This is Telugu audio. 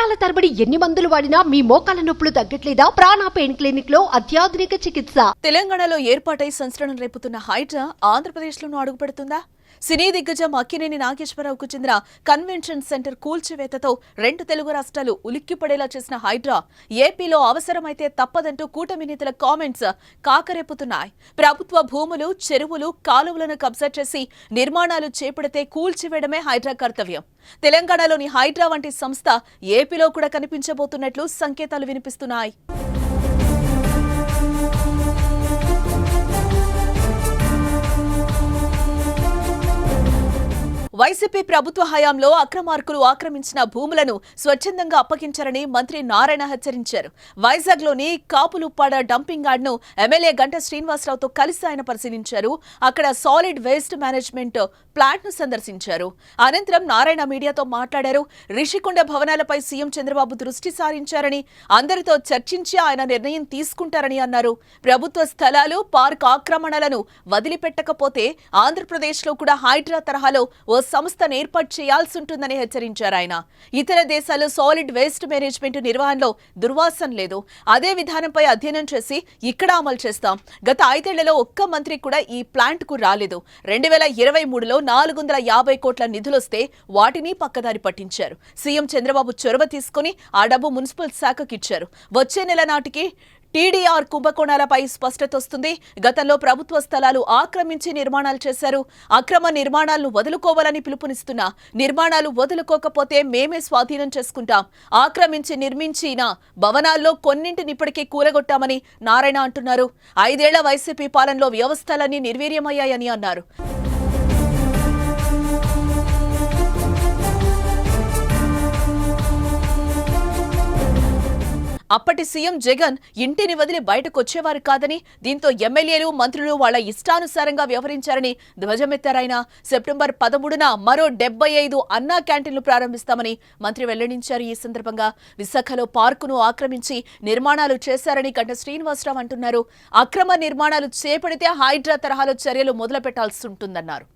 నెలల తరబడి ఎన్ని మందులు వాడినా మీ మోకాల నొప్పులు తగ్గట్లేదా? ప్రాణ పెయిన్ క్లినిక్ లో అత్యాధునిక చికిత్స. తెలంగాణలో ఏర్పాటై సంచలనం రేపుతున్న హైడ్రా ఆంధ్రప్రదేశ్లోనూ అడుగుపెడుతుందా? సినీ దిగ్గజం అక్కినేని నాగేశ్వరరావుకు చెందిన కన్వెన్షన్ సెంటర్ కూల్చివేతతో 2 తెలుగు రాష్ట్రాలు ఉలిక్కిపడేలా చేసిన హైడ్రా ఏపీలో అవసరమైతే తప్పదంటూ కూటమి నేతల కామెంట్స్ కాకరేపుతున్నాయి. ప్రభుత్వ భూములు, చెరువులు, కాలువలను కబ్జా చేసి నిర్మాణాలు చేపడితే కూల్చివేయడమే హైడ్రా కర్తవ్యం. తెలంగాణలోని హైడ్రా వంటి సంస్థ ఏపీలో కూడా కనిపించబోతున్నట్లు సంకేతాలు వినిపిస్తున్నాయి. వైసీపీ ప్రభుత్వ హయాంలో అక్రమార్కులు ఆక్రమించిన భూములను స్వచ్ఛందంగా అప్పగించారని మంత్రి నారాయణ హెచ్చరించారు. వైజాగ్లోని కాపులుప్పాడ డంపింగ్ యార్డ్ను ఎమ్మెల్యే గంటా శ్రీనివాసరావుతో కలిసి ఆయన పరిశీలించారు. అక్కడ సాలిడ్ వేస్ట్ మేనేజ్మెంట్ ప్లాంట్ను సందర్శించారు. అనంతరం నారాయణ మీడియాతో మాట్లాడారు. రిషికొండ భవనాలపై సీఎం చంద్రబాబు దృష్టి సారించారని, అందరితో చర్చించి ఆయన నిర్ణయం తీసుకుంటారని అన్నారు. ప్రభుత్వ స్థలాలు, పార్క్ ఆక్రమణలను వదిలిపెట్టకపోతే ఆంధ్రప్రదేశ్లో కూడా హైడ్రా తరహాలో ఓ సంస్థను ఏర్పాటు చేయాల్సి ఉంటుందని హెచ్చరించారు ఆయన. ఇతర దేశాలు సాలిడ్ వేస్ట్ మేనేజ్మెంట్ నిర్వహణలో దుర్వాసన లేదు. అదే విధానంపై అధ్యయనం చేసి ఇక్కడ అమలు చేస్తాం. గత 5 ఏళ్లలో ఒక్క మంత్రి కూడా ఈ ప్లాంట్ కు రాలేదు. 2023లో 450 కోట్ల నిధులొస్తే వాటిని పక్కదారి పట్టించారు. సీఎం చంద్రబాబు చొరవ తీసుకుని ఆ డబ్బు మున్సిపల్ శాఖకిచ్చారు. వచ్చే నెల నాటికి టీడీఆర్ కుంభకోణాలపై స్పష్టత వస్తుంది. గతంలో ప్రభుత్వ స్థలాలు ఆక్రమించి నిర్మాణాలు చేశారు. అక్రమ నిర్మాణాలను వదులుకోవాలని పిలుపునిస్తున్నా, నిర్మాణాలు వదులుకోకపోతే మేమే స్వాధీనం చేసుకుంటాం. ఆక్రమించి నిర్మించిన భవనాల్లో కొన్నింటిని ఇప్పటికే కూలగొట్టామని నారాయణ అంటున్నారు. 5 ఏళ్ల వైసీపీ పాలనలో వ్యవస్థలన్నీ నిర్వీర్యమయ్యాయని అన్నారు. అప్పటి సీఎం జగన్ ఇంటిని వదిలి బయటకు వచ్చేవారు కాదని, దీంతో ఎమ్మెల్యేలు, మంత్రులు వాళ్ల ఇష్టానుసారంగా వ్యవహరించారని ధ్వజమెత్తారాయన. సెప్టెంబర్ 13న మరో 75 అన్నా క్యాంటీన్లు ప్రారంభిస్తామని మంత్రి వెల్లడించారు. ఈ సందర్భంగా విశాఖలో పార్కును ఆక్రమించి నిర్మాణాలు చేశారని గంటా శ్రీనివాసరావు అంటున్నారు. అక్రమ నిర్మాణాలు చేపడితే హైడ్రా తరహాలో చర్యలు మొదలు పెట్టాల్సి ఉంటుందన్నారు.